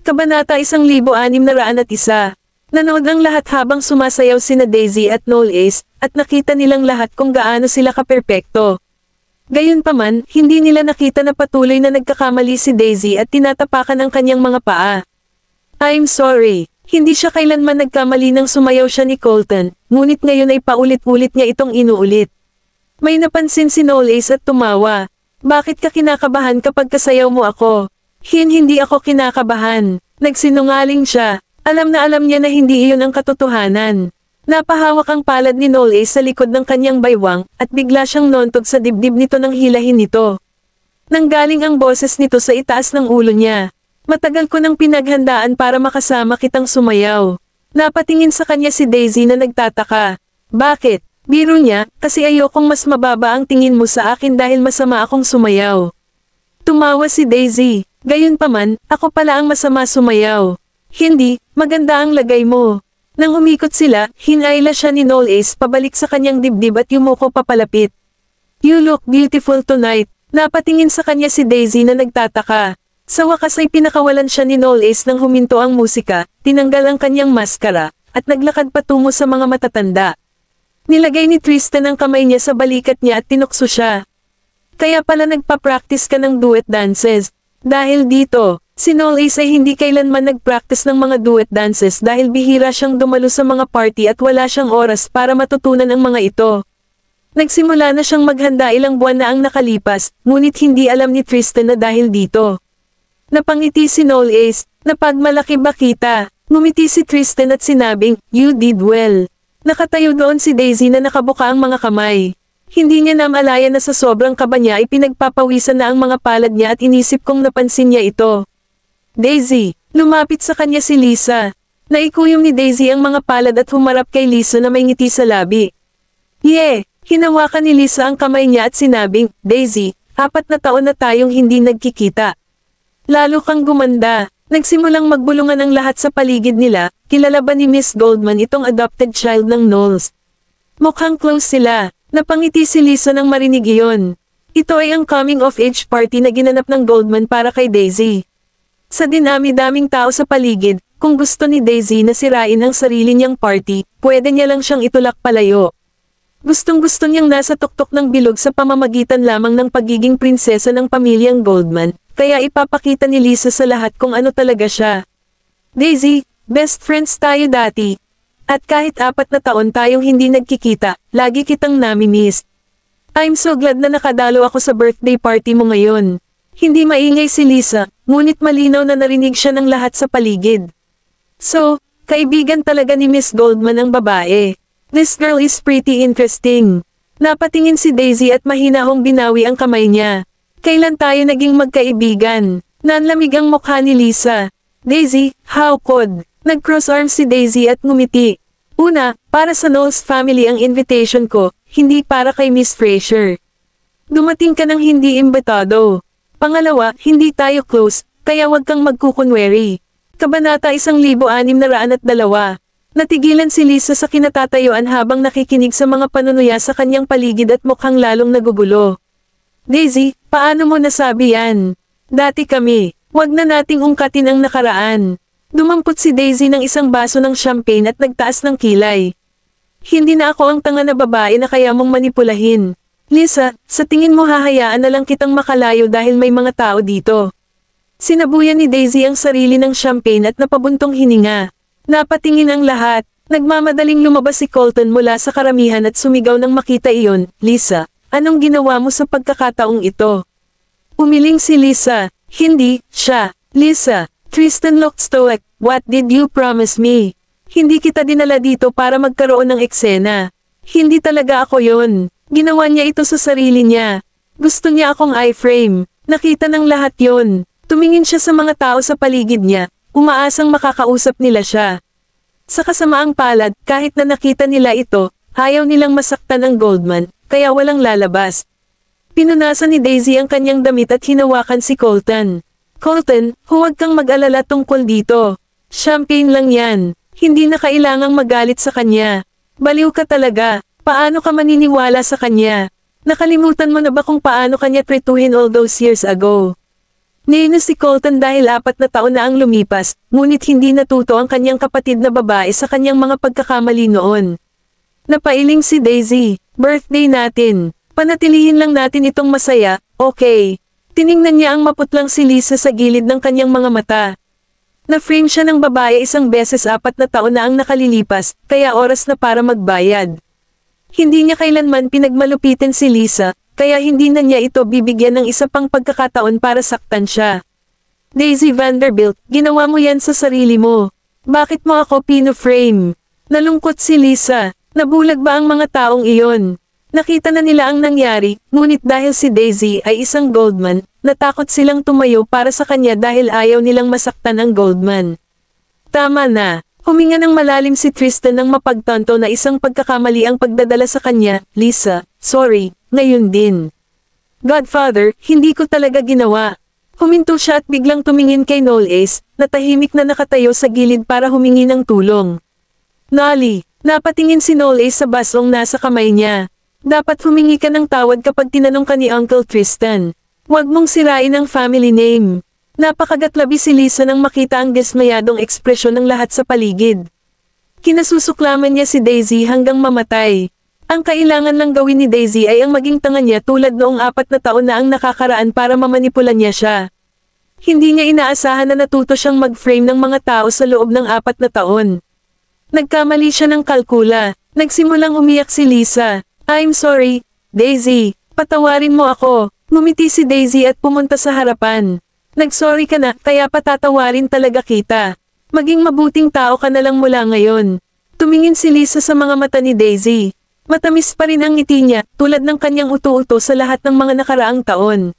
Kabanata 1601. Nanood ang lahat habang sumasayaw sina Daisy at Noel Ace, at nakita nilang lahat kung gaano sila kaperpekto. Gayunpaman, hindi nila nakita na patuloy na nagkakamali si Daisy at tinatapakan ang kanyang mga paa. I'm sorry, hindi siya kailanman nagkamali nang sumayaw siya ni Colton, ngunit ngayon ay paulit-ulit niya itong inuulit. May napansin si Noel Ace at tumawa. Bakit ka kinakabahan kapag kasayaw mo ako? Hindi ako kinakabahan. Nagsinungaling siya. Alam na alam niya na hindi iyon ang katotohanan. Napahawak ang palad ni Noel Ace sa likod ng kanyang baywang, at bigla siyang nontog sa dibdib nito nang hilahin nito. Nanggaling ang boses nito sa itaas ng ulo niya. Matagal ko nang pinaghandaan para makasama kitang sumayaw. Napatingin sa kanya si Daisy na nagtataka. Bakit? Biro niya, kasi ayokong mas mababa ang tingin mo sa akin dahil masama akong sumayaw. Tumawa si Daisy. Gayunpaman, ako pala ang masama sumayaw. Hindi, maganda ang lagay mo. Nang umikot sila, hinayla siya ni Noel Ace pabalik sa kanyang dibdib at yumuko papalapit. You look beautiful tonight. Napatingin sa kanya si Daisy na nagtataka. Sa wakas ay pinakawalan siya ni Noel Ace nang huminto ang musika, tinanggal ang kanyang maskara, at naglakad patungo sa mga matatanda. Nilagay ni Tristan ang kamay niya sa balikat niya at tinukso siya. Kaya pala nagpa-practice ka ng duet dances. Dahil dito, si Noel Ace ay hindi kailanman nag-practice ng mga duet dances dahil bihira siyang dumalo sa mga party at wala siyang oras para matutunan ang mga ito. Nagsimula na siyang maghanda ilang buwan na ang nakalipas, ngunit hindi alam ni Tristan na dahil dito. Napangiti si Noel Ace, napagmalaki ba kita? Ngumiti si Tristan at sinabing, you did well. Nakatayo doon si Daisy na nakabuka ang mga kamay. Hindi niya namalayan na sa sobrang kaba niya ay pinagpapawisan na ang mga palad niya at inisip kong napansin niya ito. Daisy, lumapit sa kanya si Lisa. Naikuyom ni Daisy ang mga palad at humarap kay Lisa na may ngiti sa labi. Hinawakan ni Lisa ang kamay niya at sinabing, Daisy, 4 na taon na tayong hindi nagkikita. Lalo kang gumanda. Nagsimulang magbulungan ang lahat sa paligid nila, kilala ba ni Miss Goldman itong adopted child ng Knowles? Mukhang close sila. Napangiti si Lisa nang marinig iyon. Ito ay ang coming-of-age party na ginanap ng Goldman para kay Daisy. Sa dinami-daming tao sa paligid, kung gusto ni Daisy na sirain ang sarili niyang party, pwede niya lang siyang itulak palayo. Gustong-gusto niyang nasa tuktok ng bilog sa pamamagitan lamang ng pagiging prinsesa ng pamilyang Goldman, kaya ipapakita ni Lisa sa lahat kung ano talaga siya. Daisy, best friends tayo dati. At kahit 4 na taon tayong hindi nagkikita, lagi kitang nami-miss. I'm so glad na nakadalo ako sa birthday party mo ngayon. Hindi maingay si Lisa, ngunit malinaw na narinig siya ng lahat sa paligid. So, kaibigan talaga ni Miss Goldman ang babae. This girl is pretty interesting. Napatingin si Daisy at mahinahong binawi ang kamay niya. Kailan tayo naging magkaibigan? Nanlamig ang mukha ni Lisa. Daisy, how could? Nag-cross arms si Daisy at ngumiti. Una, para sa Knowles family ang invitation ko, hindi para kay Miss Fraser. Dumating ka ng hindi imbitado. Pangalawa, hindi tayo close, kaya wag kang magkukunwari. Kabanata 1602. Natigilan si Lisa sa kinatatayuan habang nakikinig sa mga panunuya sa kanyang paligid at mukhang lalong nagugulo. Daisy, paano mo nasabi yan? Dati kami, wag na nating ungkatin ang nakaraan. Dumampot si Daisy ng isang baso ng champagne at nagtaas ng kilay. Hindi na ako ang tanga na babae na kaya mong manipulahin. Lisa, sa tingin mo hahayaan na lang kitang makalayo dahil may mga tao dito. Sinabuyan ni Daisy ang sarili ng champagne at napabuntong hininga. Napatingin ang lahat. Nagmamadaling lumabas si Colton mula sa karamihan at sumigaw nang makita iyon. Lisa, anong ginawa mo sa pagkakataong ito? Umiling si Lisa. Hindi, siya. Lisa. Tristan looked stoic. What did you promise me? Hindi kita dinala dito para magkaroon ng eksena. Hindi talaga ako yon. Ginawa niya ito sa sarili niya. Gusto niya akong iframe. Nakita ng lahat yon. Tumingin siya sa mga tao sa paligid niya, umaasang makakausap nila siya. Sa kasamaang palad, kahit na nakita nila ito, ayaw nilang masaktan ang Goldman, kaya walang lalabas. Pinunasan ni Daisy ang kanyang damit at hinawakan si Colton. Colton, huwag kang mag-alala tungkol dito. Champagne lang yan. Hindi na kailangang magalit sa kanya. Baliw ka talaga. Paano ka maniniwala sa kanya? Nakalimutan mo na ba kung paano kanya tretuhin all those years ago? Nino si Colton dahil 4 na taon na ang lumipas, ngunit hindi natuto ang kanyang kapatid na babae sa kanyang mga pagkakamali noon. Napailing si Daisy, birthday natin. Panatilihin lang natin itong masaya, okay. Tiningnan niya ang maputlang si Lisa sa gilid ng kanyang mga mata. Na-frame siya ng babae isang beses 4 na taon na ang nakalilipas, kaya oras na para magbayad. Hindi niya kailanman pinagmalupitin si Lisa, kaya hindi na niya ito bibigyan ng isa pang pagkakataon para saktan siya. Daisy Vanderbilt, ginawa mo yan sa sarili mo. Bakit mo ako pino-frame? Nalungkot si Lisa. Nabulag ba ang mga taong iyon? Nakita na nila ang nangyari, ngunit dahil si Daisy ay isang Goldman, natakot silang tumayo para sa kanya dahil ayaw nilang masaktan ang Goldman. Tama na. Huminga ng malalim si Tristan nang mapagtanto na isang pagkakamali ang pagdadala sa kanya. Lisa, sorry, ngayon din. Godfather, hindi ko talaga ginawa. Huminto siya at biglang tumingin kay Knowles, na tahimik na nakatayo sa gilid para humingi ng tulong. Nolly, napatingin si Knowles sa basong nasa kamay niya. Dapat humingi ka ng tawad kapag tinanong ka ni Uncle Tristan. Huwag mong sirain ang family name. Napakagatlabi si Lisa nang makita ang dismayadong ekspresyon ng lahat sa paligid. Kinasusuklaman niya si Daisy hanggang mamatay. Ang kailangan lang gawin ni Daisy ay ang maging tanga niya tulad noong 4 na taon na ang nakakaraan para mamanipulan niya siya. Hindi niya inaasahan na natuto siyang mag-frame ng mga tao sa loob ng 4 na taon. Nagkamali siya ng kalkula. Nagsimulang umiyak si Lisa. I'm sorry, Daisy. Patawarin mo ako. Ngumiti si Daisy at pumunta sa harapan. Nagsorry ka na, kaya patatawarin talaga kita. Maging mabuting tao ka na lang mula ngayon. Tumingin si Lisa sa mga mata ni Daisy. Matamis pa rin ang ngiti niya, tulad ng kanyang uto-uto sa lahat ng mga nakaraang taon.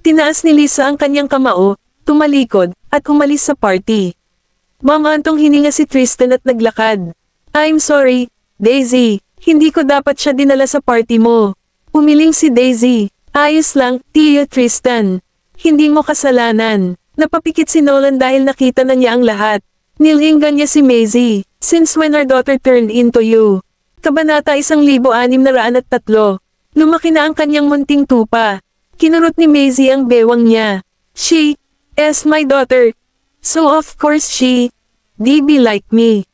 Tinaas ni Lisa ang kanyang kamao, tumalikod, at umalis sa party. Mamantong hininga si Tristan at naglakad. I'm sorry, Daisy. Hindi ko dapat siya dinala sa party mo. Umiling si Daisy. Ayos lang, Tio Tristan. Hindi mo kasalanan. Napapikit si Nolan dahil nakita na niya ang lahat. Nilinggan niya si Maisie. Since when our daughter turned into you? Kabanata 1603. Lumaki na ang kanyang munting tupa. Kinurot ni Maisie ang bewang niya. She is my daughter. So of course she be like me.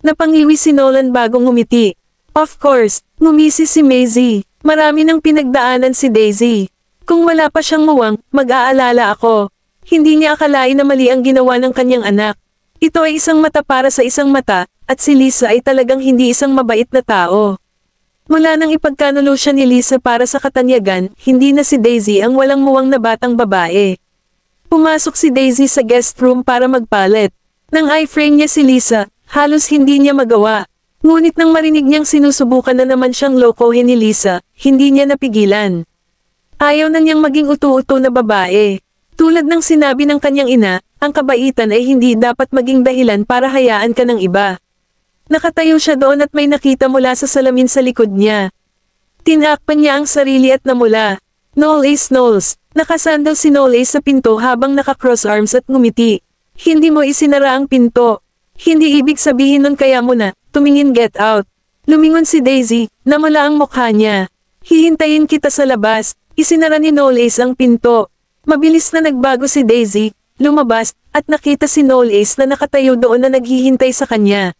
Napangiwi si Nolan bagong ngumiti. Of course, ngumisi si Maisie. Marami nang pinagdaanan si Daisy. Kung wala pa siyang muwang, mag-aalala ako. Hindi niya akalain na mali ang ginawa ng kanyang anak. Ito ay isang mata para sa isang mata, at si Lisa ay talagang hindi isang mabait na tao. Mula nang ipagkanulo siya ni Lisa para sa katanyagan, hindi na si Daisy ang walang muwang na batang babae. Pumasok si Daisy sa guest room para magpalit. Nang i-frame niya si Lisa, halos hindi niya magawa. Ngunit nang marinig niyang sinusubukan na naman siyang lokohin ni Lisa, hindi niya napigilan. Ayaw na niyang maging utu-uto na babae. Tulad ng sinabi ng kanyang ina, ang kabaitan ay hindi dapat maging dahilan para hayaan ka ng iba. Nakatayo siya doon at may nakita mula sa salamin sa likod niya. Tinakpan niya ang sarili at namula. Knowles. Nakasandal si Knowles sa pinto habang naka-cross arms at ngumiti. Hindi mo isinara ang pinto. Hindi ibig sabihin nun kaya mo na, tumingin get out. Lumingon si Daisy, namula ang mukha niya. Hihintayin kita sa labas. Isinara ni Knowles ang pinto. Mabilis na nagbago si Daisy, lumabas, at nakita si Knowles na nakatayo doon na naghihintay sa kanya.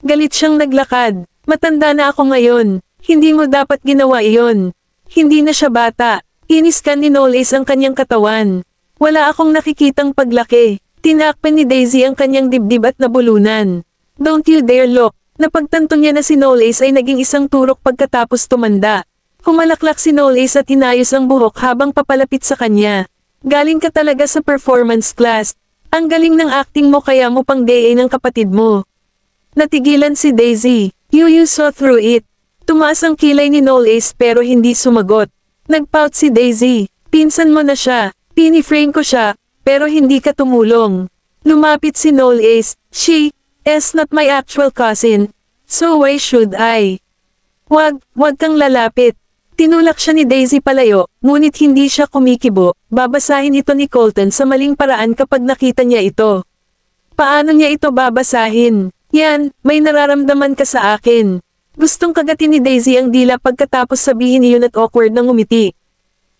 Galit siyang naglakad. Matanda na ako ngayon. Hindi mo dapat ginawa iyon. Hindi na siya bata. Iniskan ni Knowles ang kanyang katawan. Wala akong nakikitang paglaki. Tinakpan ni Daisy ang kanyang dibdib at nabulunan. Don't you dare look. Napagtanto niya na si Knowles ay naging isang turok pagkatapos tumanda. Humalaklak si Knowles at inayos ang buhok habang papalapit sa kanya. Galing ka talaga sa performance class. Ang galing ng acting mo kaya mo pang DA ng kapatid mo. Natigilan si Daisy. You saw through it. Tumaas ang kilay ni Knowles pero hindi sumagot. Nagpout si Daisy. Pinsan mo na siya. Piniframe ko siya, pero hindi ka tumulong. Lumapit si Knowles. She is not my actual cousin. So why should I? Wag kang lalapit. Tinulak siya ni Daisy palayo, ngunit hindi siya kumikibo. Babasahin ito ni Colton sa maling paraan kapag nakita niya ito. Paano niya ito babasahin? Yan, may nararamdaman ka sa akin. Gustong kagatin ni Daisy ang dila pagkatapos sabihin iyon at awkward na ngumiti.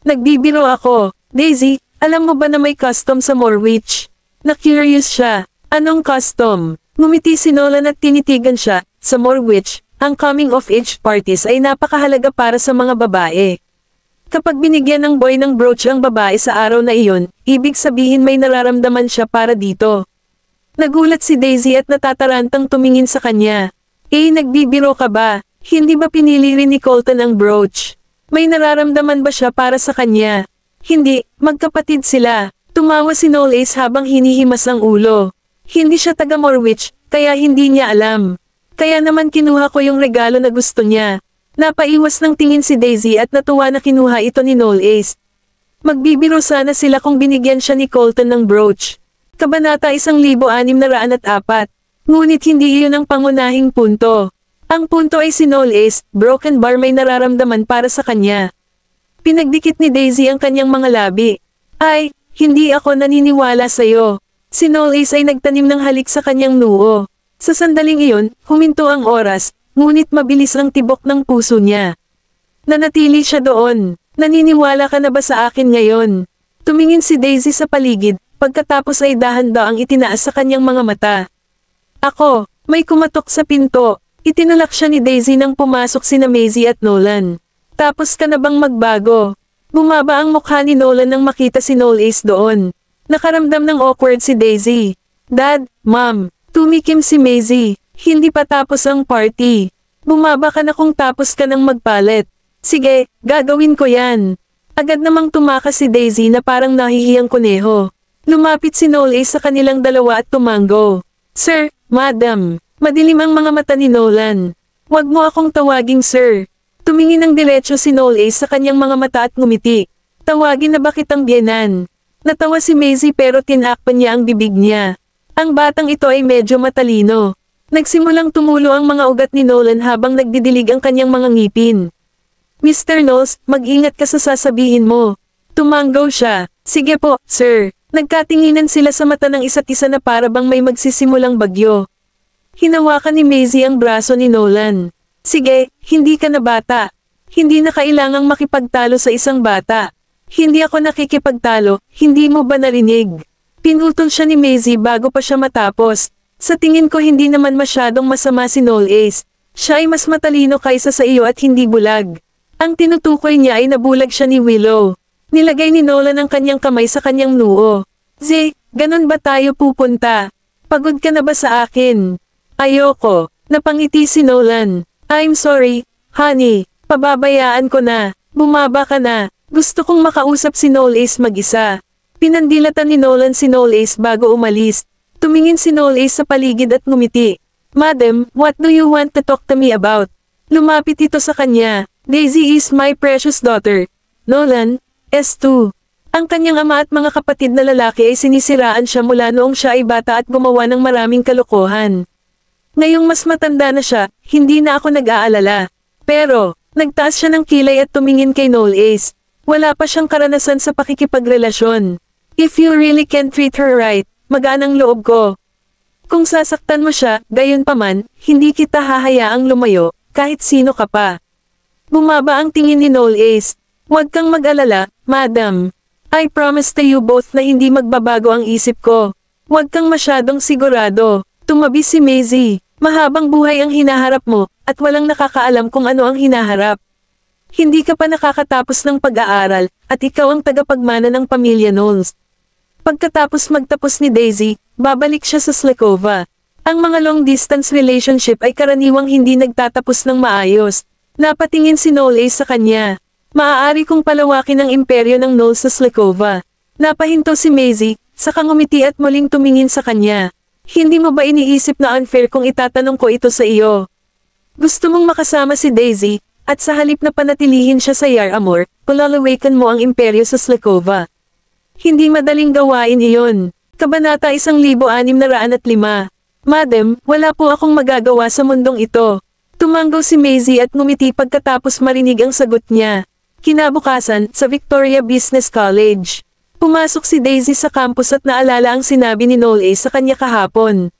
Nagbibiro ako. Daisy, alam mo ba na may custom sa Morwich? Na-curious siya. Anong custom? Ngumiti si Nolan at tinitigan siya. Sa Morwich, ang coming-of-age parties ay napakahalaga para sa mga babae. Kapag binigyan ng boy ng brooch ang babae sa araw na iyon, ibig sabihin may nararamdaman siya para dito. Nagulat si Daisy at natatarantang tumingin sa kanya. Nagbibiro ka ba? Hindi ba pinili rin ni Colton ang brooch? May nararamdaman ba siya para sa kanya? Hindi, magkapatid sila. Tumawa si Knowles habang hinihimas ang ulo. Hindi siya taga Morwich, kaya hindi niya alam. Kaya naman kinuha ko yung regalo na gusto niya. Napaiwas ng tingin si Daisy at natuwa na kinuha ito ni Knowles. Magbibiro sana sila kung binigyan siya ni Colton ng brooch. Kabanata 1604. Ngunit hindi iyon ang pangunahing punto. Ang punto ay si Knowles, broken bar may nararamdaman para sa kanya. Pinagdikit ni Daisy ang kanyang mga labi. Ay, hindi ako naniniwala sa'yo. Si Knowles ay nagtanim ng halik sa kanyang noo. Sa sandaling iyon, huminto ang oras, ngunit mabilis ang tibok ng puso niya. Nanatili siya doon. Naniniwala ka na ba sa akin ngayon? Tumingin si Daisy sa paligid, pagkatapos ay dahan-daang itinaas sa kanyang mga mata. Ako, may kumatok sa pinto. Itinulak siya ni Daisy nang pumasok sina Maisie at Nolan. Tapos ka na bang magbago? Bumaba ang mukha ni Nolan nang makita si Knowles doon. Nakaramdam ng awkward si Daisy. Dad, Mom, tumikim si Maisie. Hindi pa tapos ang party. Bumaba ka na kung tapos ka nang magpalit. Sige, gagawin ko yan. Agad namang tumakas si Daisy na parang nahihiyang kuneho. Lumapit si Knowles sa kanilang dalawa at tumango. Sir, Madam. Madilim ang mga mata ni Nolan. Huwag mo akong tawaging sir. Tumingin ng diretso si Knowles sa kanyang mga mata at ngumiti. Tawagin na ba kitang biyenan? Natawa si Maisie pero tinakpan niya ang bibig niya. Ang batang ito ay medyo matalino. Nagsimulang tumulo ang mga ugat ni Nolan habang nagdidilig ang kanyang mga ngipin. Mr. Knowles, mag-ingat ka sa sasabihin mo. Tumanggaw siya. Sige po, sir. Nagkatinginan sila sa mata ng isa't isa na para bang may magsisimulang bagyo. Hinawakan ni Maisie ang braso ni Nolan. Sige, hindi ka na bata. Hindi na kailangang makipagtalo sa isang bata. Hindi ako nakikipagtalo, hindi mo ba narinig? Pinutol siya ni Maisie bago pa siya matapos. Sa tingin ko hindi naman masyadong masama si Knowles. Siya ay mas matalino kaysa sa iyo at hindi bulag. Ang tinutukoy niya ay nabulag siya ni Willow. Nilagay ni Nolan ang kanyang kamay sa kanyang noo. Ganon ba tayo pupunta? Pagod ka na ba sa akin? Ayoko. Napangiti si Nolan. I'm sorry, honey. Pababayaan ko na. Bumaba ka na. Gusto kong makausap si Knowles mag-isa. Pinandilatan ni Nolan si Knowles bago umalis. Tumingin si Knowles sa paligid at ngumiti. Madam, what do you want to talk to me about? Lumapit ito sa kanya. Daisy is my precious daughter. Nolan, S2. Ang kanyang ama at mga kapatid na lalaki ay sinisiraan siya mula noong siya ay bata at gumawa ng maraming kalokohan. Ngayong mas matanda na siya, hindi na ako nag-aalala. Pero, nagtaas siya ng kilay at tumingin kay Knowles. Wala pa siyang karanasan sa pakikipagrelasyon. If you really can treat her right, magaan ang loob ko. Kung sasaktan mo siya, gayon paman, hindi kita hahayaang lumayo, kahit sino ka pa. Bumaba ang tingin ni Knowles. Huwag kang mag-alala, madam. I promise to you both na hindi magbabago ang isip ko. Huwag kang masyadong sigurado. Tumabi si Maisie. Mahabang buhay ang hinaharap mo, at walang nakakaalam kung ano ang hinaharap. Hindi ka pa nakakatapos ng pag-aaral, at ikaw ang tagapagmana ng pamilya Knowles. Pagkatapos magtapos ni Daisy, babalik siya sa Slakova. Ang mga long-distance relationship ay karaniwang hindi nagtatapos ng maayos. Napatingin si Knowles sa kanya. Maaari kong palawakin ang imperyo ng Knowles sa Slakova. Napahinto si Maisie, saka ngumiti at muling tumingin sa kanya. Hindi mo ba iniisip na unfair kung itatanong ko ito sa iyo? Gusto mong makasama si Daisy, at sa halip na panatilihin siya sa Yar'Amur, palalawakan mo ang imperyo sa Slakova. Hindi madaling gawain iyon. Kabanata 1605. Madam, wala po akong magagawa sa mundong ito. Tumanggaw si Maisie at ngumiti pagkatapos marinig ang sagot niya. Kinabukasan, sa Victoria Business College. Pumasok si Daisy sa campus at naalala ang sinabi ni Knowles sa kanya kahapon.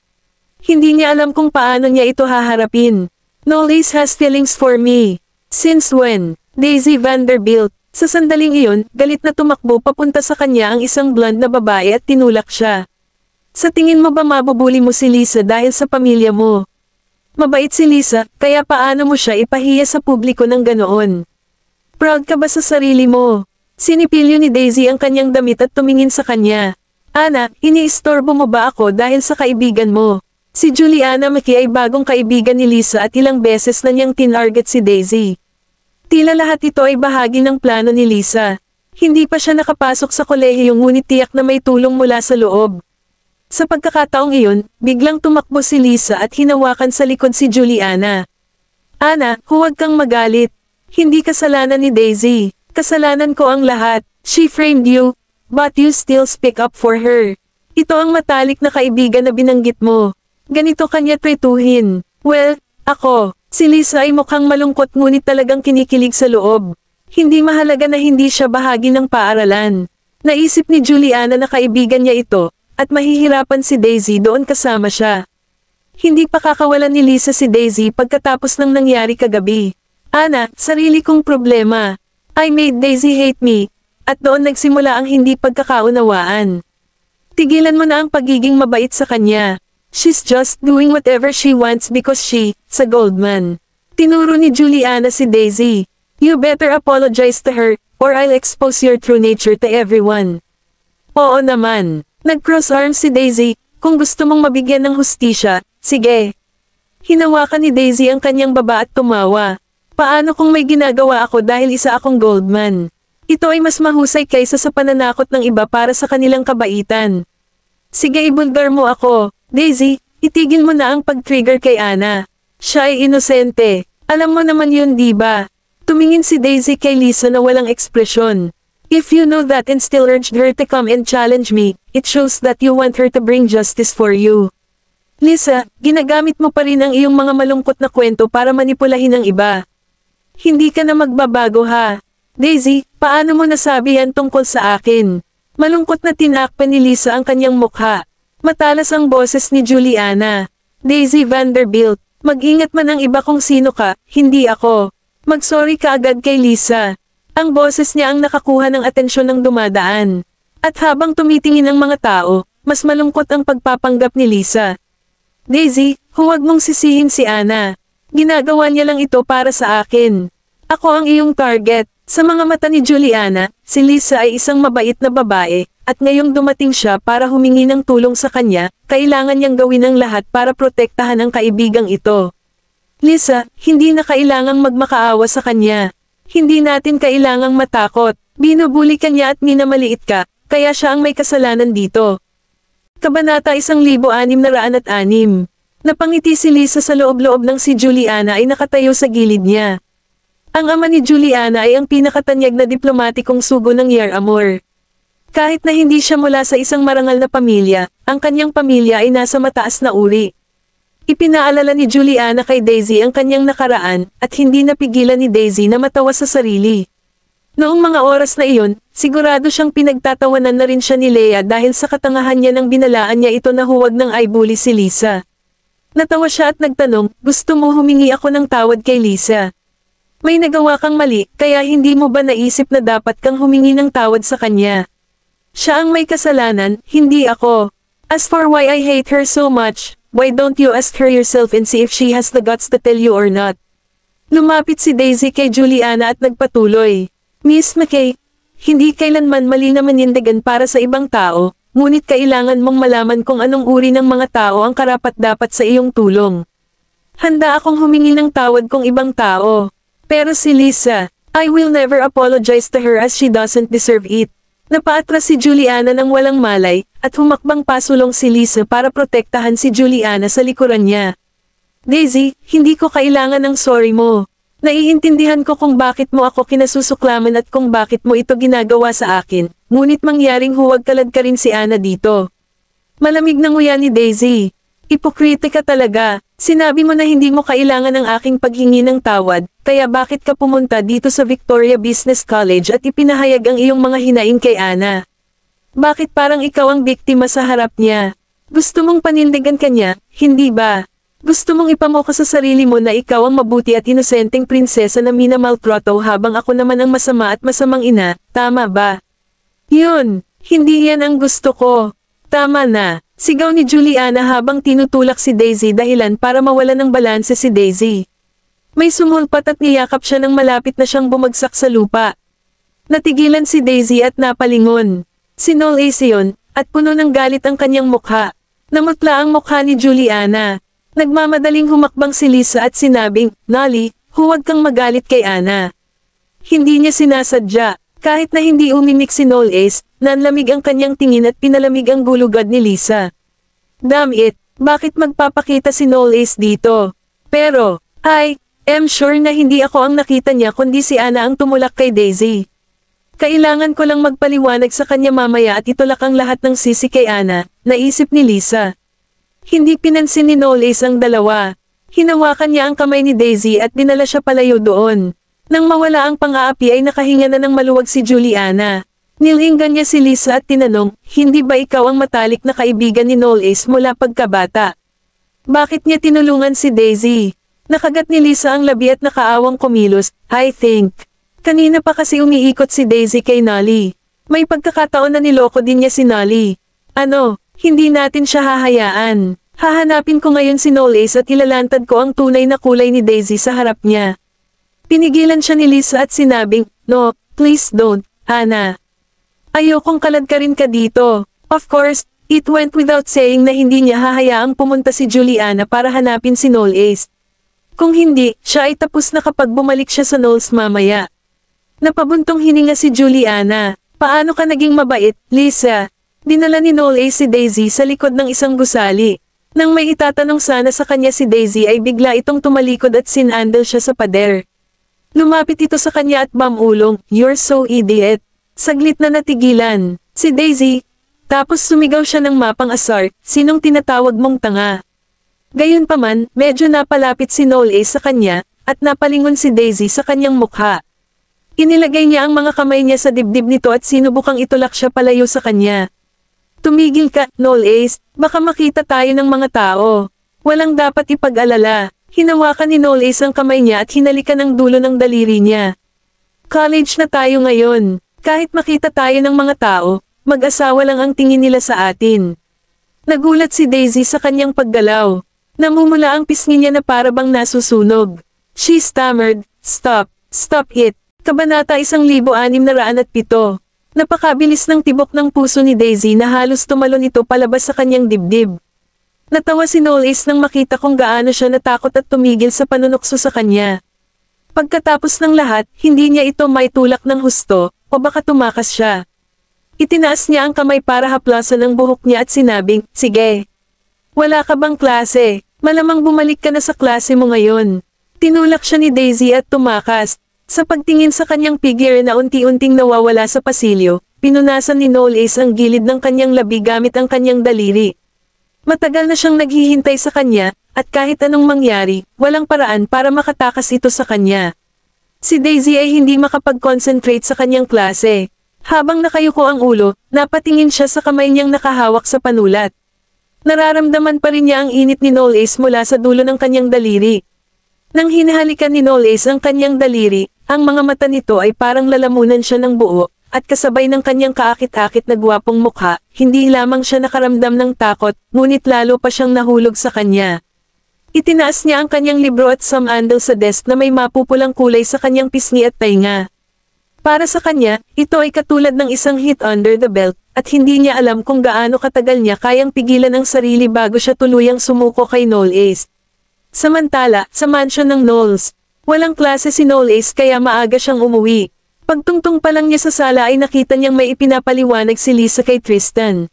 Hindi niya alam kung paano niya ito haharapin. Knowles has feelings for me. Since when? Daisy Vanderbilt. Sa sandaling iyon, galit na tumakbo papunta sa kanya ang isang blonde na babae at tinulak siya. Sa tingin mo ba mabubuli mo si Lisa dahil sa pamilya mo? Mabait si Lisa, kaya paano mo siya ipahiya sa publiko ng ganoon? Proud ka ba sa sarili mo? Sinipilyo ni Daisy ang kanyang damit at tumingin sa kanya. Ana, iniistorbo mo ba ako dahil sa kaibigan mo? Si Juliana Maki ay bagong kaibigan ni Lisa at ilang beses na niyang tinarget si Daisy. Tila lahat ito ay bahagi ng plano ni Lisa. Hindi pa siya nakapasok sa kolehiyo ngunit tiyak na may tulong mula sa loob. Sa pagkakataong iyon, biglang tumakbo si Lisa at hinawakan sa likod si Juliana. Ana, huwag kang magalit. Hindi kasalanan ni Daisy. Kasalanan ko ang lahat. She framed you, but you still speak up for her. Ito ang matalik na kaibigan na binanggit mo. Ganito kanya tretuhin. Well, ako. Si Lisa ay mukhang malungkot ngunit talagang kinikilig sa loob. Hindi mahalaga na hindi siya bahagi ng paaralan. Naisip ni Juliana na kaibigan niya ito, at mahihirapan si Daisy doon kasama siya. Hindi pa kakawalan ni Lisa si Daisy pagkatapos ng nangyari kagabi. Ana, sarili kong problema. I made Daisy hate me, at doon nagsimula ang hindi pagkakaunawaan. Tigilan mo na ang pagiging mabait sa kanya. She's just doing whatever she wants because sa Goldman. Tinuro ni Juliana si Daisy. You better apologize to her, or I'll expose your true nature to everyone. Oo naman. Nag-cross arms si Daisy, kung gusto mong mabigyan ng hustisya, sige. Hinawakan ni Daisy ang kanyang baba at tumawa. Paano kung may ginagawa ako dahil isa akong Goldman? Ito ay mas mahusay kaysa sa pananakot ng iba para sa kanilang kabaitan. Sige, ibulgar mo ako. Daisy, itigil mo na ang pag-trigger kay Ana. Siya ay inosente. Alam mo naman yun, diba? Tumingin si Daisy kay Lisa na walang ekspresyon. If you know that and still urged her to come and challenge me, it shows that you want her to bring justice for you. Lisa, ginagamit mo pa rin ang iyong mga malungkot na kwento para manipulahin ang iba. Hindi ka na magbabago ha. Daisy, paano mo nasabi yan tungkol sa akin? Malungkot na tinakpan ni Lisa ang kanyang mukha. Matalas ang boses ni Juliana. Daisy Vanderbilt, mag-ingat man ang iba kung sino ka, hindi ako. Mag-sorry ka agad kay Lisa. Ang boses niya ang nakakuha ng atensyon ng dumadaan. At habang tumitingin ang mga tao, mas malungkot ang pagpapanggap ni Lisa. Daisy, huwag mong sisihin si Ana. Ginagawa niya lang ito para sa akin. Ako ang iyong target. Sa mga mata ni Juliana, si Lisa ay isang mabait na babae, at ngayong dumating siya para humingi ng tulong sa kanya, kailangan niyang gawin ang lahat para protektahan ang kaibigang ito. Lisa, hindi na kailangang magmakaawa sa kanya. Hindi natin kailangang matakot. Binubuli ka niya at minamaliit ka, kaya siya ang may kasalanan dito. Kabanata 1606. Napangiti si Lisa sa loob-loob ng si Juliana ay nakatayo sa gilid niya. Ang ama ni Juliana ay ang pinakatanyag na diplomatikong sugo ng Yer Amor. Kahit na hindi siya mula sa isang marangal na pamilya, ang kanyang pamilya ay nasa mataas na uri. Ipinaalala ni Juliana kay Daisy ang kanyang nakaraan, at hindi napigilan ni Daisy na matawa sa sarili. Noong mga oras na iyon, sigurado siyang pinagtatawanan na rin siya ni Leah dahil sa katangahan niya nang binalaan niya ito na huwag nang i-bully si Lisa. Natawa siya at nagtanong, gusto mo humingi ako ng tawad kay Lisa? May nagawa kang mali, kaya hindi mo ba naisip na dapat kang humingi ng tawad sa kanya? Siya ang may kasalanan, hindi ako. As for why I hate her so much, why don't you ask her yourself and see if she has the guts to tell you or not? Lumapit si Daisy kay Juliana at nagpatuloy. Miss McKay, hindi kailanman mali na manindigan para sa ibang tao, ngunit kailangan mong malaman kung anong uri ng mga tao ang karapat-dapat sa iyong tulong. Handa akong humingi ng tawad kung ibang tao. Pero si Lisa, I will never apologize to her as she doesn't deserve it. Napaatras si Juliana ng walang malay, at humakbang pasulong si Lisa para protektahan si Juliana sa likuran niya. Daisy, hindi ko kailangan ng sorry mo. Naiintindihan ko kung bakit mo ako kinasusuklaman at kung bakit mo ito ginagawa sa akin, ngunit mangyaring huwag kalad ka rin si Ana dito. Malamig na nguya ni Daisy. Ipokrite ka talaga. Sinabi mo na hindi mo kailangan ng aking paghingi ng tawad, kaya bakit ka pumunta dito sa Victoria Business College at ipinahayag ang iyong mga hinaing kay Ana? Bakit parang ikaw ang biktima sa harap niya? Gusto mong panindigan kanya, hindi ba? Gusto mong ipamukha sa sarili mo na ikaw ang mabuti at inosenteng prinsesa na minamaltrato habang ako naman ang masama at masamang ina, tama ba? Yun, hindi yan ang gusto ko. Tama na, sigaw ni Juliana habang tinutulak si Daisy dahilan para mawala ng balanse si Daisy. May sumulpat at niyakap siya nang malapit na siyang bumagsak sa lupa. Natigilan si Daisy at napalingon. Si Noel yun, at puno ng galit ang kanyang mukha. Namutla ang mukha ni Juliana. Nagmamadaling humakbang si Lisa at sinabing, Nolly, huwag kang magalit kay Ana. Hindi niya sinasadya, kahit na hindi umimik si Noel nanlamig ang kanyang tingin at pinalamig ang gulugad ni Lisa. Damn it, bakit magpapakita si Noel dito? Pero, I'm sure na hindi ako ang nakita niya kundi si Ana ang tumulak kay Daisy. Kailangan ko lang magpaliwanag sa kanya mamaya at itulak ang lahat ng sisi kay Ana, naisip ni Lisa. Hindi pinansin ni Noel ang dalawa. Hinawakan niya ang kamay ni Daisy at dinala siya palayo doon. Nang mawala ang pang-aapi ay nakahinga na ng maluwag si Juliana. Nilinggan niya si Lisa at tinanong, hindi ba ikaw ang matalik na kaibigan ni Noel mula pagkabata? Bakit niya tinulungan si Daisy? Nakagat ni Lisa ang labi at nakaawang kumilos, I think. Kanina pa kasi umiikot si Daisy kay Nolly. May pagkakataon na niloko din niya si Nolly. Ano? Hindi natin siya hahayaan. Hahanapin ko ngayon si Noel at ilalantad ko ang tunay na kulay ni Daisy sa harap niya. Pinigilan siya ni Lisa at sinabing, no, please don't, Ana. Ayokong kaladkarin ka dito. Of course, it went without saying na hindi niya hahayaang pumunta si Juliana para hanapin si Noel. Kung hindi, siya ay tapos na kapag bumalik siya sa Noel's mamaya. Napabuntong hininga si Juliana. Paano ka naging mabait, Lisa? Dinala ni Noel si Daisy sa likod ng isang gusali. Nang may itatanong sana sa kanya si Daisy ay bigla itong tumalikod at sinandal siya sa pader. Lumapit ito sa kanya at bamulong, you're so idiot. Saglit na natigilan, si Daisy. Tapos sumigaw siya ng mapang-asar, sinong tinatawag mong tanga? Gayunpaman, medyo napalapit si Noel sa kanya, at napalingon si Daisy sa kanyang mukha. Inilagay niya ang mga kamay niya sa dibdib nito at sinubukang itulak siya palayo sa kanya. Tumigil ka, Noel baka makita tayo ng mga tao. Walang dapat ipag-alala. Hinawakan ni Noel ang kamay niya at hinalikan ang dulo ng daliri niya. College na tayo ngayon. Kahit makita tayo ng mga tao, mag-asawa lang ang tingin nila sa atin. Nagulat si Daisy sa kanyang paggalaw. Namumula ang pisngi niya na parabang nasusunog. She stammered, stop it. Kabanata 1607. Napakabilis ng tibok ng puso ni Daisy na halos tumalon ito palabas sa kanyang dibdib. Natawa si Noel nang makita kung gaano siya natakot at tumigil sa panunukso sa kanya. Pagkatapos ng lahat, hindi niya ito maitulak ng husto, o baka tumakas siya. Itinaas niya ang kamay para haplasan ang buhok niya at sinabing, sige. Wala ka bang klase? Malamang bumalik ka na sa klase mo ngayon. Tinulak siya ni Daisy at tumakas. Sa pagtingin sa kanyang figure na unti-unting nawawala sa pasilyo, pinunasan ni Noel ang gilid ng kanyang labi gamit ang kanyang daliri. Matagal na siyang naghihintay sa kanya, at kahit anong mangyari, walang paraan para makatakas ito sa kanya. Si Daisy ay hindi makapag-concentrate sa kanyang klase. Habang nakayuko ang ulo, napatingin siya sa kamay niyang nakahawak sa panulat. Nararamdaman pa rin niya ang init ni Noel mula sa dulo ng kanyang daliri. Nang hinahalikan ni Noel ang kanyang daliri, ang mga mata nito ay parang lalamunan siya ng buo, at kasabay ng kanyang kaakit-akit na gwapong mukha, hindi lamang siya nakaramdam ng takot, ngunit lalo pa siyang nahulog sa kanya. Itinaas niya ang kanyang libro at sumandal sa desk na may mapupulang kulay sa kanyang pisngi at tainga. Para sa kanya, ito ay katulad ng isang hit under the belt, at hindi niya alam kung gaano katagal niya kayang pigilan ang sarili bago siya tuluyang sumuko kay Noel. Samantala, sa mansion ng Knowles, walang klase si Noel kaya maaga siyang umuwi. Pagtungtong pa lang niya sa sala ay nakita niyang may ipinapaliwanag si Lisa kay Tristan.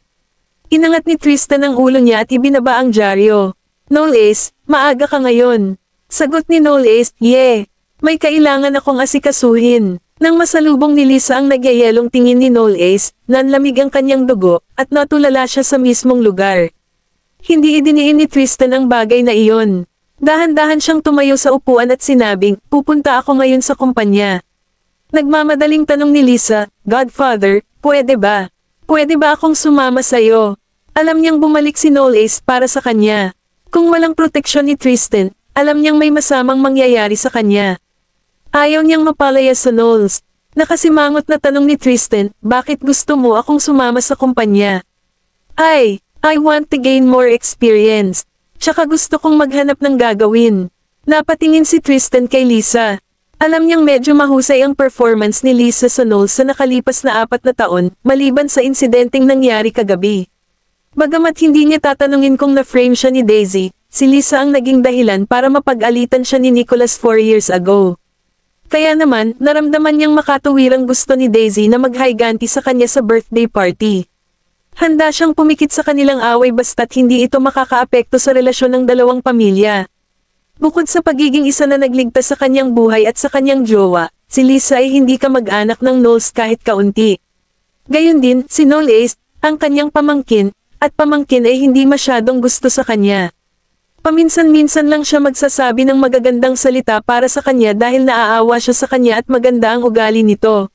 Inangat ni Tristan ang ulo niya at ibinaba ang dyaryo. Noel, maaga ka ngayon. Sagot ni Noel, yeah. May kailangan akong asikasuhin. Nang masalubong ni Lisa ang nagyayelong tingin ni Noel, nanlamig ang kanyang dugo, at natulala siya sa mismong lugar. Hindi idiniin ni Tristan ang bagay na iyon. Dahan-dahan siyang tumayo sa upuan at sinabing, pupunta ako ngayon sa kumpanya. Nagmamadaling tanong ni Lisa, Godfather, pwede ba? Pwede ba akong sumama sa'yo? Alam niyang bumalik si Noel para sa kanya. Kung walang proteksyon ni Tristan, alam niyang may masamang mangyayari sa kanya. Ayaw niyang mapalayas sa Knowles. Nakasimangot na tanong ni Tristan, bakit gusto mo akong sumama sa kumpanya? I want to gain more experience. Tsaka gusto kong maghanap ng gagawin. Napatingin si Tristan kay Lisa. Alam niyang medyo mahusay ang performance ni Lisa sa Knowles sa nakalipas na 4 na taon, maliban sa insidenteng nangyari kagabi. Bagamat hindi niya tatanungin kung na-frame siya ni Daisy, si Lisa ang naging dahilan para mapag-alitan siya ni Nicholas 4 years ago. Kaya naman, naramdaman niyang makatuwirang gusto ni Daisy na mag-higanti sa kanya sa birthday party. Handa siyang pumikit sa kanilang away basta't hindi ito makakaapekto sa relasyon ng dalawang pamilya. Bukod sa pagiging isa na nagligtas sa kanyang buhay at sa kanyang jowa, si Lisa ay hindi kamag-anak ng Knowles kahit kaunti. Gayon din, si Knowles, ang kanyang pamangkin, at pamangkin ay hindi masyadong gusto sa kanya. Paminsan-minsan lang siya magsasabi ng magagandang salita para sa kanya dahil naaawa siya sa kanya at maganda ang ugali nito.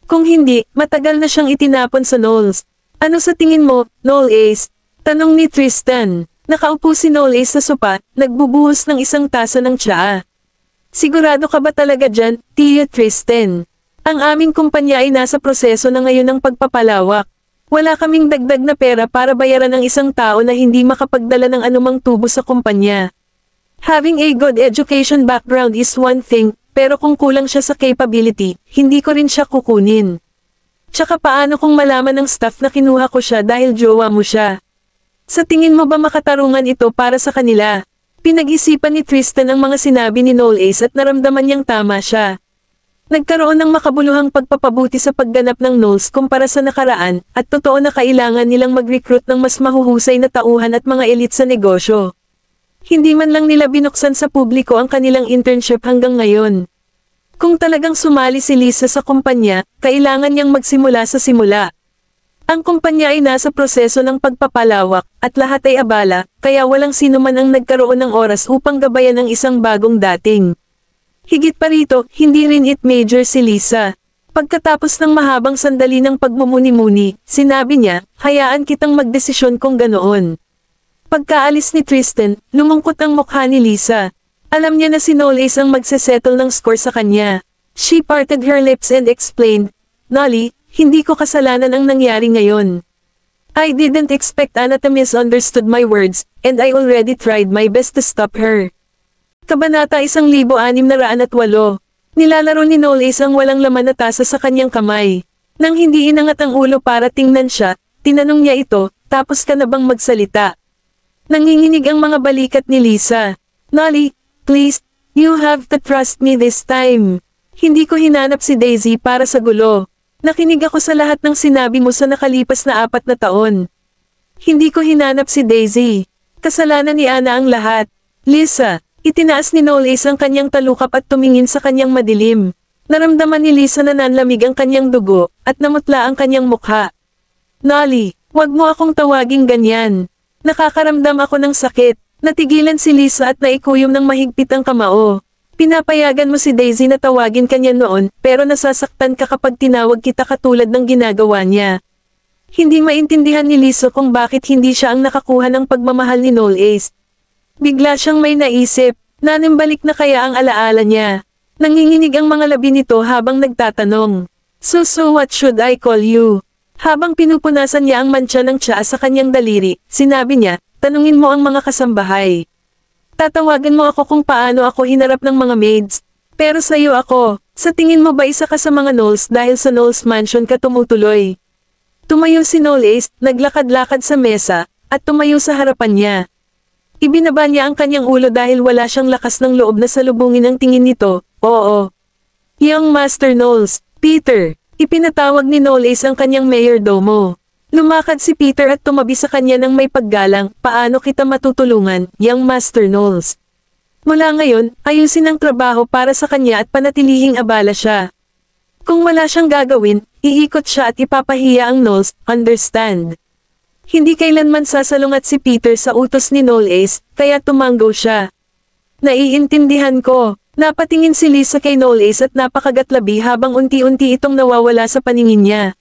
Kung hindi, matagal na siyang itinapon sa Knowles. Ano sa tingin mo, Knowles? Tanong ni Tristan. Nakaupo si Knowles sa sopa, nagbubuhos ng isang tasa ng tsaa. Sigurado ka ba talaga dyan, Tia Tristan? Ang aming kumpanya ay nasa proseso na ngayon ng pagpapalawak. Wala kaming dagdag na pera para bayaran ng isang tao na hindi makapagdala ng anumang tubo sa kumpanya. Having a good education background is one thing, pero kung kulang siya sa capability, hindi ko rin siya kukunin. Tsaka paano kung malaman ng staff na kinuha ko siya dahil jowa mo siya? Sa tingin mo ba makatarungan ito para sa kanila? Pinag-isipan ni Tristan ang mga sinabi ni Knowles at naramdaman niyang tama siya. Nagkaroon ng makabuluhang pagpapabuti sa pagganap ng Knowles kumpara sa nakaraan, at totoo na kailangan nilang mag-recruit ng mas mahuhusay na tauhan at mga elite sa negosyo. Hindi man lang nila binuksan sa publiko ang kanilang internship hanggang ngayon. Kung talagang sumali si Lisa sa kumpanya, kailangan niyang magsimula sa simula. Ang kumpanya ay nasa proseso ng pagpapalawak, at lahat ay abala, kaya walang sino man ang nagkaroon ng oras upang gabayan ang isang bagong dating. Higit pa rito, hindi rin it major si Lisa. Pagkatapos ng mahabang sandali ng pagmumuni-muni, sinabi niya, hayaan kitang magdesisyon kung ganoon. Pagkaalis ni Tristan, lumungkot ang mukha ni Lisa. Alam niya na si Knowles ang magsesettle ng score sa kanya. She parted her lips and explained, Nolly, hindi ko kasalanan ang nangyari ngayon. I didn't expect Anna to misunderstood my words, and I already tried my best to stop her. Kabanata 1608. Nilalaro ni Knowles ang walang laman na tasa sa kanyang kamay. Nang hindi inangat ang ulo para tingnan siya, tinanong niya ito, tapos ka na bang magsalita? Nanginginig ang mga balikat ni Lisa. Nolly, please, you have to trust me this time. Hindi ko hinanap si Daisy para sa gulo. Nakinig ako sa lahat ng sinabi mo sa nakalipas na 4 na taon. Hindi ko hinanap si Daisy. Kasalanan ni Anna ang lahat. Lisa, itinaas ni Knowles ang kanyang talukap at tumingin sa kanyang madilim. Naramdaman ni Lisa na nanlamig ang kanyang dugo, at namutla ang kanyang mukha. Nolly, wag mo akong tawaging ganyan. Nakakaramdam ako ng sakit. Natigilan si Lisa at naikuyom ng mahigpit ang kamao. Pinapayagan mo si Daisy na tawagin kanya noon, pero nasasaktan ka kapag tinawag kita katulad ng ginagawa niya. Hindi maintindihan ni Lisa kung bakit hindi siya ang nakakuha ng pagmamahal ni Knowles. Bigla siyang may naisip, nanimbalik na kaya ang alaala niya. Nanginginig ang mga labi nito habang nagtatanong. So what should I call you? Habang pinupunasan niya ang mantsa ng tsaa sa kanyang daliri, sinabi niya, tanungin mo ang mga kasambahay. Tatawagan mo ako kung paano ako hinarap ng mga maids. Pero sa'yo ako, sa tingin mo ba isa ka sa mga Knowles dahil sa Knowles Mansion ka tumutuloy? Tumayo si Knowles, naglakad-lakad sa mesa, at tumayo sa harapan niya. Ibinaba niya ang kanyang ulo dahil wala siyang lakas ng loob na salubungin ang tingin nito. Oo. Young Master Knowles, Peter. Ipinatawag ni Knowles ang kanyang mayordomo. Lumakad si Peter at tumabi sa kanya ng may paggalang, paano kita matutulungan, Young Master Knowles? Mula ngayon, ayusin ang trabaho para sa kanya at panatilihing abala siya. Kung wala siyang gagawin, iikot siya at ipapahiya ang Knowles, understand? Hindi kailanman sasalungat si Peter sa utos ni Knowles, kaya tumanggo siya. Naiintindihan ko. Napatingin si Lisa kay Knowles at napakagatlabi habang unti-unti itong nawawala sa paningin niya.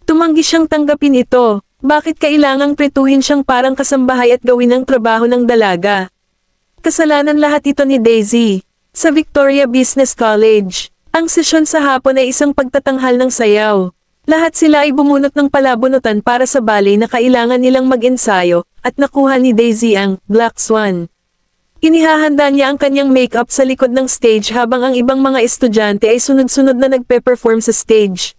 Tumanggi siyang tanggapin ito. Bakit kailangang pretuhin siyang parang kasambahay at gawin ang trabaho ng dalaga? Kasalanan lahat ito ni Daisy. Sa Victoria Business College, ang sesyon sa hapon ay isang pagtatanghal ng sayaw. Lahat sila ay bumunot ng palabunutan para sa ballet na kailangan nilang mag-ensayo, at nakuha ni Daisy ang Black Swan. Inihahanda niya ang kanyang makeup sa likod ng stage habang ang ibang mga estudyante ay sunod-sunod na nagpe-perform sa stage.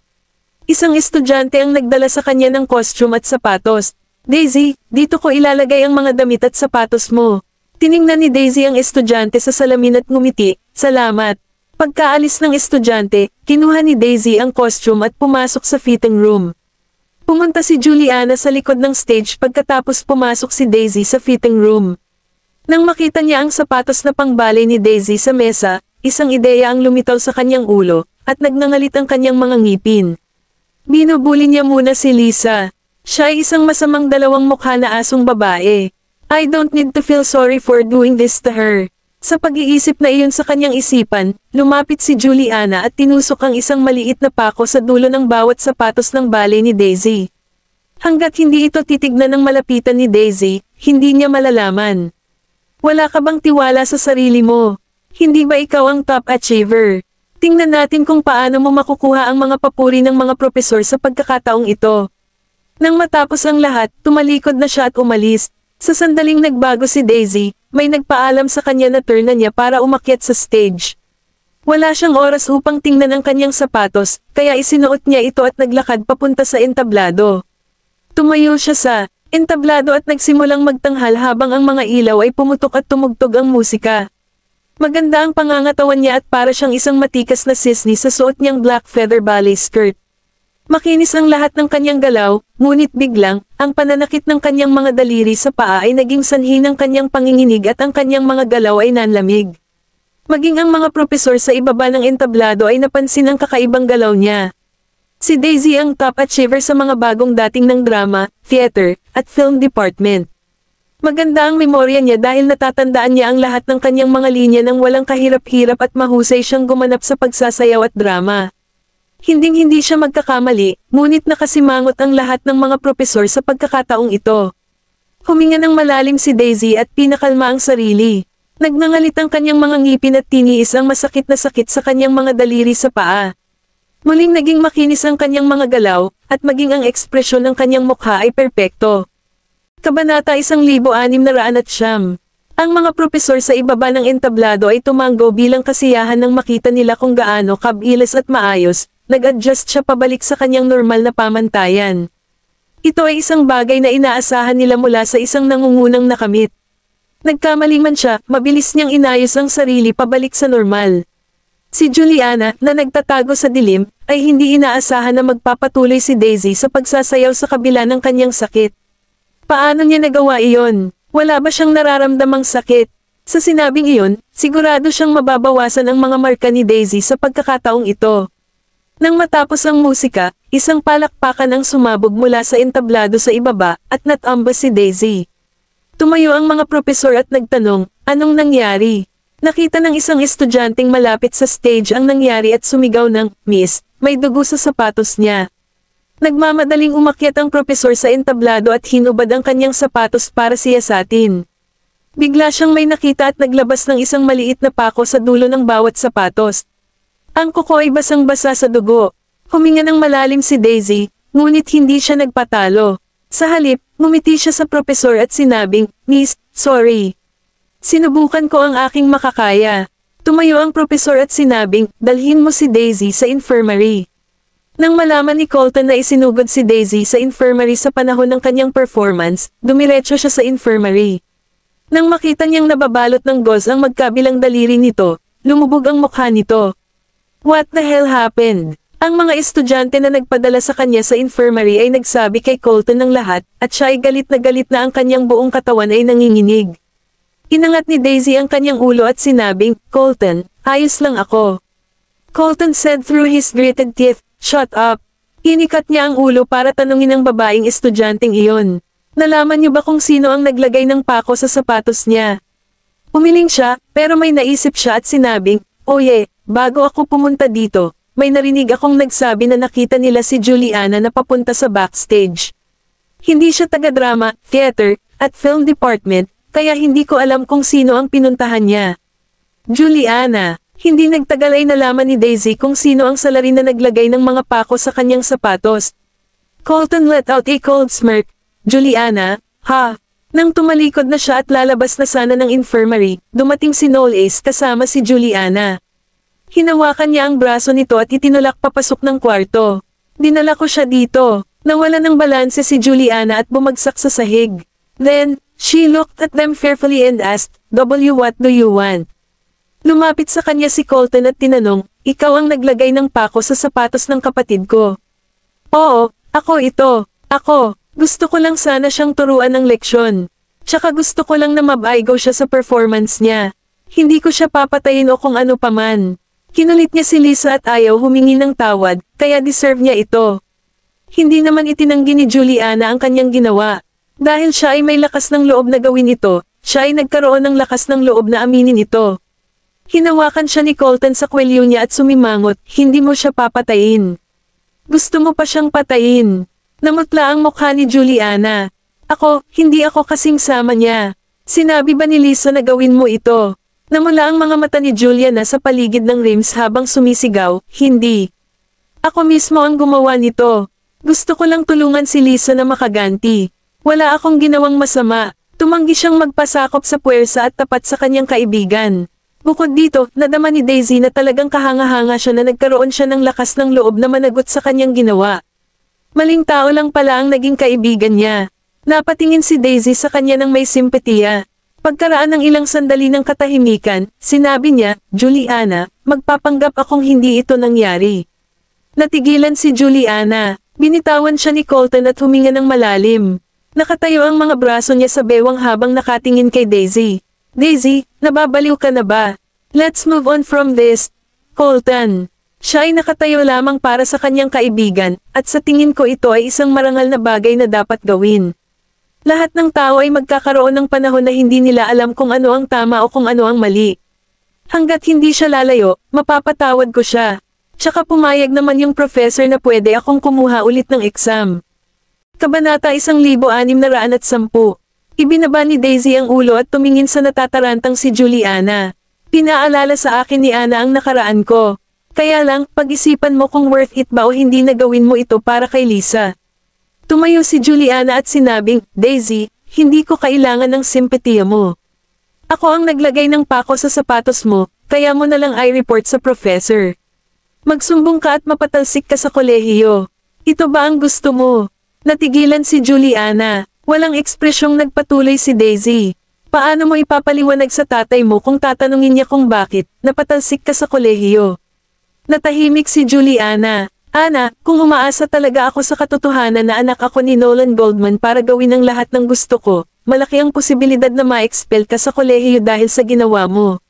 Isang estudyante ang nagdala sa kanya ng costume at sapatos. Daisy, dito ko ilalagay ang mga damit at sapatos mo. Tiningnan ni Daisy ang estudyante sa salamin at ngumiti, salamat. Pagkaalis ng estudyante, kinuha ni Daisy ang costume at pumasok sa fitting room. Pumunta si Juliana sa likod ng stage pagkatapos pumasok si Daisy sa fitting room. Nang makita niya ang sapatos na pangbalay ni Daisy sa mesa, isang ideya ang lumitaw sa kanyang ulo, at nagngangalit ang kanyang mga ngipin. Binubuli niya muna si Lisa. Siya ay isang masamang dalawang mukha na asong babae. I don't need to feel sorry for doing this to her. Sa pag-iisip na iyon sa kanyang isipan, lumapit si Juliana at tinusok ang isang maliit na pako sa dulo ng bawat sapatos ng balay ni Daisy. Hanggat hindi ito titignan ng malapitan ni Daisy, hindi niya malalaman. Wala ka bang tiwala sa sarili mo? Hindi ba ikaw ang top achiever? Tingnan natin kung paano mo makukuha ang mga papuri ng mga propesor sa pagkakataong ito. Nang matapos ang lahat, tumalikod na siya at umalis. Sa sandaling nagbago si Daisy, may nagpaalam sa kanya na turn na niya para umakyat sa stage. Wala siyang oras upang tingnan ang kanyang sapatos, kaya isinuot niya ito at naglakad papunta sa entablado. Tumayo siya sa entablado at nagsimulang magtanghal habang ang mga ilaw ay pumutok at tumugtog ang musika. Maganda ang pangangatawan niya at para siyang isang matikas na sisni sa suot niyang black feather ballet skirt. Makinis ang lahat ng kanyang galaw, ngunit biglang, ang pananakit ng kanyang mga daliri sa paa ay naging sanhi ng kanyang panginginig at ang kanyang mga galaw ay nanlamig. Maging ang mga propesor sa ibaba ng entablado ay napansin ang kakaibang galaw niya. Si Daisy ang top achiever sa mga bagong dating ng drama, theater, at film department. Maganda ang memorya niya dahil natatandaan niya ang lahat ng kanyang mga linya nang walang kahirap-hirap at mahusay siyang gumanap sa pagsasayaw at drama. Hinding-hindi siya magkakamali, ngunit nakasimangot ang lahat ng mga propesor sa pagkakataong ito. Huminga ng malalim si Daisy at pinakalma ang sarili. Nagngangalit ang kanyang mga ngipin at tiniis ang masakit na sakit sa kanyang mga daliri sa paa. Muling naging makinis ang kanyang mga galaw, at maging ang ekspresyon ng kanyang mukha ay perpekto. Kabanata 1609. Ang mga propesor sa ibaba ng entablado ay tumanggo bilang kasiyahan nang makita nila kung gaano kabilis at maayos. Nag-adjust siya pabalik sa kanyang normal na pamantayan. Ito ay isang bagay na inaasahan nila mula sa isang nangungunang nakamit. Nagkamali man siya, mabilis niyang inayos ang sarili pabalik sa normal. Si Juliana, na nagtatago sa dilim, ay hindi inaasahan na magpapatuloy si Daisy sa pagsasayaw sa kabila ng kanyang sakit. Paano niya nagawa iyon? Wala ba siyang nararamdamang sakit? Sa sinabing iyon, sigurado siyang mababawasan ang mga marka ni Daisy sa pagkakataong ito. Nang matapos ang musika, isang palakpakan ang sumabog mula sa entablado sa ibaba, at natambas si Daisy. Tumayo ang mga propesor at nagtanong, anong nangyari? Nakita ng isang estudyanteng malapit sa stage ang nangyari at sumigaw ng, Miss, may dugo sa sapatos niya. Nagmamadaling umakyat ang propesor sa entablado at hinubad ang kanyang sapatos para siyasatin. Bigla siyang may nakita at naglabas ng isang maliit na pako sa dulo ng bawat sapatos. Ang kuko ay basang-basa sa dugo. Huminga ng malalim si Daisy, ngunit hindi siya nagpatalo. Sa halip, ngumiti siya sa propesor at sinabing, Miss, sorry. Sinubukan ko ang aking makakaya. Tumayo ang propesor at sinabing, dalhin mo si Daisy sa infirmary. Nang malaman ni Colton na isinugod si Daisy sa infirmary sa panahon ng kanyang performance, dumiretso siya sa infirmary. Nang makita niyang nababalot ng gauze ang magkabilang daliri nito, lumubog ang mukha nito. What the hell happened? Ang mga estudyante na nagpadala sa kanya sa infirmary ay nagsabi kay Colton ng lahat, at siya ay galit na ang kanyang buong katawan ay nanginginig. Inangat ni Daisy ang kanyang ulo at sinabing, Colton, ayos lang ako. Colton said through his gritted teeth, shut up. Inikat niya ang ulo para tanungin ang babaeng estudyanteng iyon. Nalaman niyo ba kung sino ang naglagay ng pako sa sapatos niya? Umiling siya, pero may naisip siya at sinabing, Oye, bago ako pumunta dito, may narinig akong nagsabi na nakita nila si Juliana na papunta sa backstage. Hindi siya taga-drama, theater, at film department, kaya hindi ko alam kung sino ang pinuntahan niya. Juliana, hindi nagtagal ay nalaman ni Daisy kung sino ang salarin na naglagay ng mga pako sa kanyang sapatos. Colton let out a cold smirk. Juliana, ha? Nang tumalikod na siya at lalabas na sana ng infirmary, dumating si Knowles kasama si Juliana. Hinawakan niya ang braso nito at itinulak papasok ng kwarto. Dinala ko siya dito. Nawala ng balanse si Juliana at bumagsak sa sahig. Then, she looked at them fearfully and asked, what do you want? Lumapit sa kanya si Colton at tinanong, ikaw ang naglagay ng pako sa sapatos ng kapatid ko. Oo, ako ito. Ako. Gusto ko lang sana siyang turuan ng leksyon. Tsaka gusto ko lang na mabaigaw siya sa performance niya. Hindi ko siya papatayin o kung ano paman. Kinulit niya si Lisa at ayaw humingi ng tawad, kaya deserve niya ito. Hindi naman itinanggi ni Juliana ang kanyang ginawa. Dahil siya ay may lakas ng loob na gawin ito, siya ay nagkaroon ng lakas ng loob na aminin ito. Hinawakan siya ni Colton sa kwelyo niya at sumimangot, hindi mo siya papatayin. Gusto mo pa siyang patayin. Namutla ang mukha ni Juliana. Hindi ako kasing sama niya. Sinabi ba ni Lisa na gawin mo ito? Namula ang mga mata ni Juliana sa paligid ng rims habang sumisigaw, hindi. Ako mismo ang gumawa nito. Gusto ko lang tulungan si Lisa na makaganti. Wala akong ginawang masama. Tumanggi siyang magpasakop sa puwersa at tapat sa kanyang kaibigan. Bukod dito, nadama ni Daisy na talagang kahanga-hanga siya na nagkaroon siya ng lakas ng loob na managot sa kanyang ginawa. Maling tao lang pala ang naging kaibigan niya. Napatingin si Daisy sa kanya ng may simpatiya. Pagkaraan ng ilang sandali ng katahimikan, sinabi niya, Juliana, magpapanggap akong hindi ito nangyari. Natigilan si Juliana. Binitawan siya ni Colton at huminga ng malalim. Nakatayo ang mga braso niya sa bewang habang nakatingin kay Daisy. Daisy, nababaliw ka na ba? Let's move on from this. Colton. Siya ay nakatayo lamang para sa kanyang kaibigan, at sa tingin ko ito ay isang marangal na bagay na dapat gawin. Lahat ng tao ay magkakaroon ng panahon na hindi nila alam kung ano ang tama o kung ano ang mali. Hanggat hindi siya lalayo, mapapatawad ko siya. Tsaka pumayag naman yung professor na pwede akong kumuha ulit ng exam. Kabanata 1610. Ibinaba ni Daisy ang ulo at tumingin sa natatarantang si Juliana. Pinaalala sa akin ni Ana ang nakaraan ko. Kaya lang, pag-isipan mo kung worth it ba o hindi na gawin mo ito para kay Lisa. Tumayo si Juliana at sinabing, Daisy, hindi ko kailangan ng simpatiya mo. Ako ang naglagay ng pako sa sapatos mo, kaya mo na lang i-report sa professor. Magsumbong ka at mapatalsik ka sa kolehiyo. Ito ba ang gusto mo? Natigilan si Juliana. Walang ekspresyong nagpatuloy si Daisy. Paano mo ipapaliwanag sa tatay mo kung tatanungin niya kung bakit napatalsik ka sa kolehiyo? Natahimik si Juliana. Ana, kung umaasa talaga ako sa katotohanan na anak ako ni Nolan Goldman para gawin ang lahat ng gusto ko, malaki ang posibilidad na ma-expel ka sa kolehiyo dahil sa ginawa mo.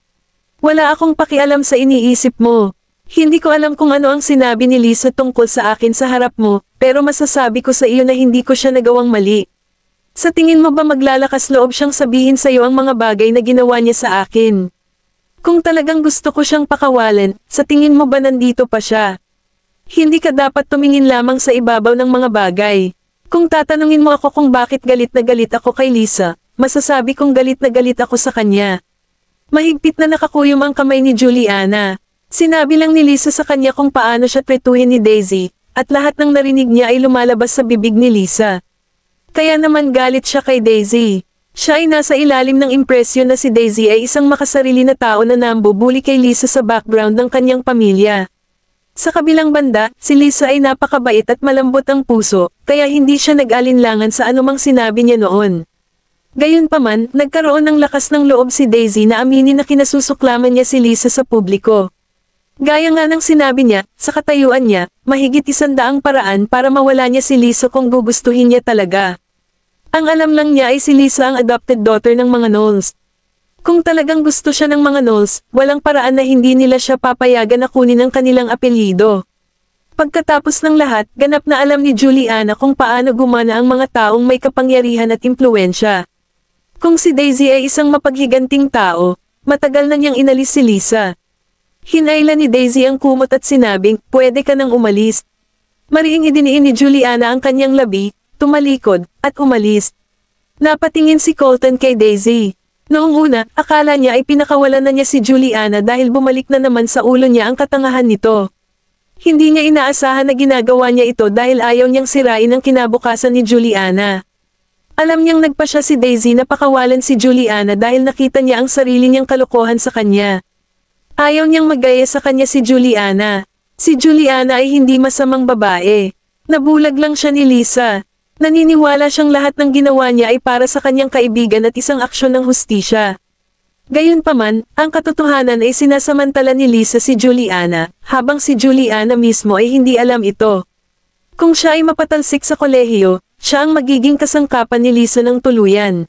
Wala akong pakialam sa iniisip mo. Hindi ko alam kung ano ang sinabi ni Lisa tungkol sa akin sa harap mo, pero masasabi ko sa iyo na hindi ko siya nagawang mali. Sa tingin mo ba maglalakas loob siyang sabihin sa iyo ang mga bagay na ginawa niya sa akin? Kung talagang gusto ko siyang pakawalan, sa tingin mo ba nandito pa siya? Hindi ka dapat tumingin lamang sa ibabaw ng mga bagay. Kung tatanungin mo ako kung bakit galit na galit ako kay Lisa, masasabi kong galit na galit ako sa kanya. Mahigpit na nakakuyom ang kamay ni Juliana. Sinabi lang ni Lisa sa kanya kung paano siya tretuhin ni Daisy, at lahat ng narinig niya ay lumalabas sa bibig ni Lisa. Kaya naman galit siya kay Daisy. Siya ay nasa ilalim ng impresyon na si Daisy ay isang makasarili na tao na nambubuli kay Lisa sa background ng kanyang pamilya. Sa kabilang banda, si Lisa ay napakabait at malambot ang puso, kaya hindi siya nag-alinlangan sa anumang sinabi niya noon. Gayunpaman, nagkaroon ng lakas ng loob si Daisy na aminin na kinasusuklaman niya si Lisa sa publiko. Gaya nga ng sinabi niya, sa katayuan niya, mahigit 100 paraan para mawala niya si Lisa kung gugustuhin niya talaga. Ang alam lang niya ay si Lisa ang adopted daughter ng mga Knowles. Kung talagang gusto siya ng mga Knowles, walang paraan na hindi nila siya papayagan na kunin ang kanilang apelyido. Pagkatapos ng lahat, ganap na alam ni Juliana kung paano gumana ang mga taong may kapangyarihan at impluwensya. Kung si Daisy ay isang mapaghiganting tao, matagal na niyang inalis si Lisa. Hinayla ni Daisy ang kumot at sinabing, pwede ka nang umalis. Mariing idiniin ni Juliana ang kanyang labi, tumalikod, at umalis. Napatingin si Colton kay Daisy. Noong una, akala niya ay pinakawalan na niya si Juliana dahil bumalik na naman sa ulo niya ang katangahan nito. Hindi niya inaasahan na ginagawa niya ito dahil ayaw niyang sirain ang kinabukasan ni Juliana. Alam niyang nagpa siya si Daisy na pakawalan si Juliana dahil nakita niya ang sarili niyang kalokohan sa kanya. Ayaw niyang magaya sa kanya si Juliana. Si Juliana ay hindi masamang babae. Nabulag lang siya ni Lisa. Naniniwala siyang lahat ng ginawa niya ay para sa kanyang kaibigan at isang aksyon ng hustisya. Gayunpaman, ang katotohanan ay sinasamantala ni Lisa si Juliana, habang si Juliana mismo ay hindi alam ito. Kung siya ay mapatalsik sa kolehiyo, siya ang magiging kasangkapan ni Lisa ng tuluyan.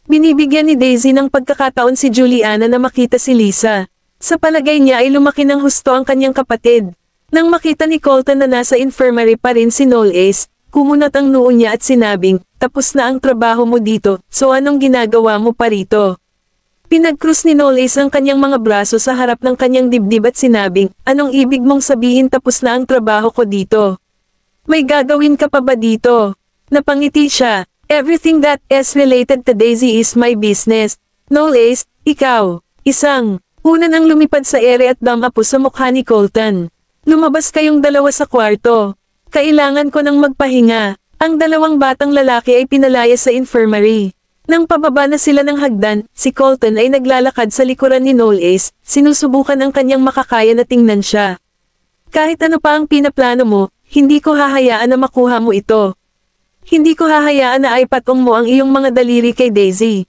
Binibigyan ni Daisy ng pagkakataon si Juliana na makita si Lisa. Sa palagay niya ay lumaki ng husto ang kanyang kapatid. Nang makita ni Colton na nasa infirmary pa rin si Knowles, kumunat ang noo niya at sinabing, "Tapos na ang trabaho mo dito, so anong ginagawa mo pa rito?" Pinagkrus ni Knowles ang kanyang mga braso sa harap ng kanyang dibdib at sinabing, "Anong ibig mong sabihin tapos na ang trabaho ko dito? May gagawin ka pa ba dito?" Napangiti siya. "Everything that is related to Daisy is my business. Knowles, ikaw." Una nang lumipad sa ere at damapo sa mukha ni Colton. "Lumabas kayong dalawa sa kwarto. Kailangan ko nang magpahinga." Ang dalawang batang lalaki ay pinalaya sa infirmary. Nang pababa na sila ng hagdan, si Colton ay naglalakad sa likuran ni Knowles, sinusubukan ang kanyang makakaya na tingnan siya. "Kahit ano pa ang pinaplano mo, hindi ko hahayaan na makuha mo ito. Hindi ko hahayaan na ipatong mo ang iyong mga daliri kay Daisy.